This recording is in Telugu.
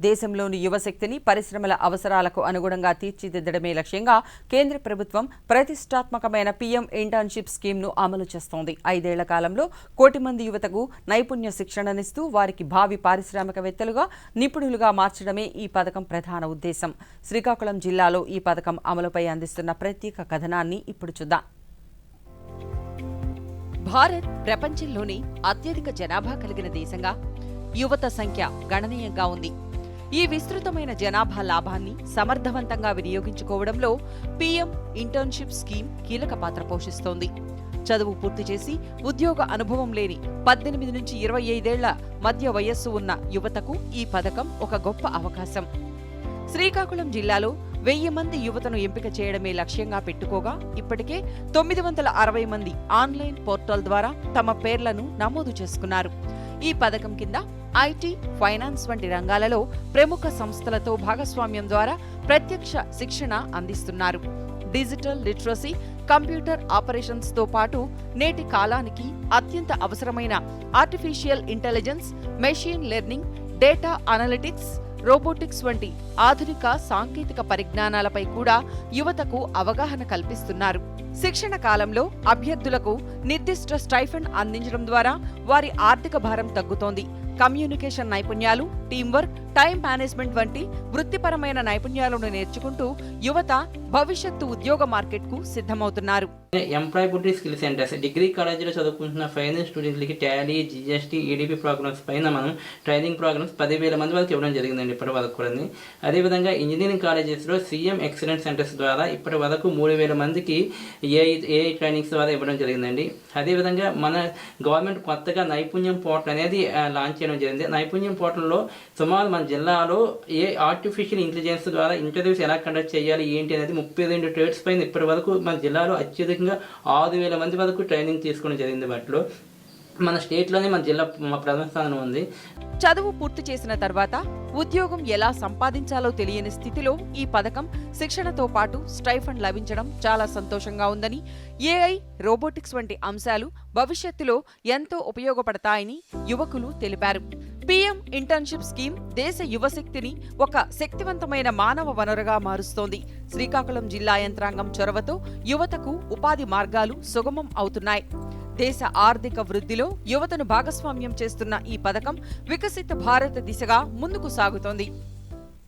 దేశంలోని యువశక్తిని పరిశ్రమల అవసరాలకు అనుగుణంగా తీర్చిదిద్దడమే లక్ష్యంగా కేంద్ర ప్రభుత్వం ప్రతిష్టాత్మకమైన పీఎం ఇంటర్న్షిప్ స్కీమ్ను అమలు చేస్తోంది. 5 ఏళ్ల కాలంలో 1 కోటి మంది యువతకు నైపుణ్య శిక్షణనిస్తూ వారికి భావి పారిశ్రామికవేత్తలుగా, నిపుణులుగా మార్చడమే ఈ పథకం ప్రధాన ఉద్దేశం. శ్రీకాకుళం జిల్లాలో ఈ పథకం అమలుపై అందిస్తున్న ప్రత్యేక కథనాన్ని ఇప్పుడు చూద్దాం. భారత్ ప్రపంచంలోని అత్యధిక జనాభా కలిగిన దేశంగా యువత సంఖ్య గణనీయంగా ఉంది. ఈ విస్తృతమైన జనాభా లాభాన్ని సమర్థవంతంగా వినియోగించుకోవడంలో పీఎం ఇంటర్న్షిప్ స్కీమ్ కీలక పాత్ర పోషిస్తోంది. చదువు పూర్తి చేసి ఉద్యోగ అనుభవం లేని 18 నుంచి 25 ఏళ్ల మధ్య వయస్సు ఉన్న యువతకు ఈ పథకం ఒక గొప్ప అవకాశం. శ్రీకాకుళం జిల్లాలో 1000 మంది యువతను ఎంపిక చేయడమే లక్ష్యంగా పెట్టుకోగా ఇప్పటికే 960 మంది ఆన్లైన్ పోర్టల్ ద్వారా తమ పేర్లను నమోదు చేసుకున్నారు. ఈ పథకం కింద ఐటీ, ఫైనాన్స్ వంటి రంగాలలో ప్రముఖ సంస్థలతో భాగస్వామ్యం ద్వారా ప్రత్యక్ష శిక్షణ అందిస్తున్నారు. డిజిటల్ లిటరసీ, కంప్యూటర్ ఆపరేషన్స్తో పాటు నేటి కాలానికి అత్యంత అవసరమైన artificial intelligence, machine learning, data analytics, robotics వంటి ఆధునిక సాంకేతిక పరిజ్ఞానాలపై కూడా యువతకు అవగాహన కల్పిస్తున్నారు. శిక్షణ కాలంలో అభ్యర్థులకు నిర్దిష్ట స్టైఫండ్ అందించడం ద్వారా వారి ఆర్థిక భారం తగ్గుతోంది. కమ్యూనికేషన్ నైపుణ్యాలు, టీంవర్క్, టైం మేనేజ్మెంట్ వంటి వృత్తిపరమైన నైపుణ్యాలను నేర్చుకుంటూ యువత భవిష్యత్తు ఉద్యోగ మార్కెట్కు సిద్ధమవుతున్నారు. ఎంప్లాయబిలిటీ స్కిల్ సెంటర్స్ డిగ్రీ కాలేజీలో చదువుకుంటున్న ఫైనాన్స్ స్టూడెంట్లకి టాలీ, జీఎస్టీ, ఈడీపీ ప్రోగ్రామ్స్ పైన మనం ట్రైనింగ్ ప్రోగ్రామ్స్ 10,000 మంది వరకు ఇవ్వడం జరిగిందండి ఇప్పటి వరకు కూడా. అదేవిధంగా ఇంజనీరింగ్ కాలేజెస్లో సీఎం ఎక్సలెన్స్ సెంటర్స్ ద్వారా ఇప్పటి వరకు 3,000 మందికి ఏఐ ట్రైనింగ్స్ ద్వారా ఇవ్వడం జరిగిందండి. అదేవిధంగా మన గవర్నమెంట్ కొత్తగా నైపుణ్యం పోర్టల్ అనేది లాంచ్ చేయడం జరిగింది. నైపుణ్యం పోర్టల్లో సుమారు మన జిల్లాలో ఆర్టిఫిషియల్ ఇంటెలిజెన్స్ ద్వారా ఇంటర్వ్యూస్ ఎలా కండక్ట్ చేయాలి ఏంటి అనేది 32 ట్రేడ్స్ పైన ఇప్పటి వరకు మన జిల్లాలో అత్యధికంగా 6,000 మంది వరకు ట్రైనింగ్ తీసుకోవడం జరిగింది. వాటిలో మన స్టేట్లోనే మన జిల్లా ప్రథమ స్థానం ఉంది. చదువు పూర్తి చేసిన తర్వాత ఉద్యోగం ఎలా సంపాదించాలో తెలియని స్థితిలో ఈ పథకం శిక్షణతో పాటు స్టైఫండ్ లభించడం చాలా సంతోషంగా ఉందని, ఏఐ, రోబోటిక్స్ వంటి అంశాలు భవిష్యత్తులో ఎంతో ఉపయోగపడతాయని యువకులు తెలిపారు. పీఎం ఇంటర్న్షిప్ స్కీమ్ దేశ యువశక్తిని ఒక శక్తివంతమైన మానవ వనరుగా మారుస్తోంది. శ్రీకాకుళం జిల్లా యంత్రాంగం చొరవతో యువతకు ఉపాధి మార్గాలు సుగమం అవుతున్నాయి. దేశ ఆర్థిక వృద్ధిలో యువతను భాగస్వామ్యం చేస్తున్న ఈ పథకం వికసిత భారత దిశగా ముందుకు సాగుతోంది.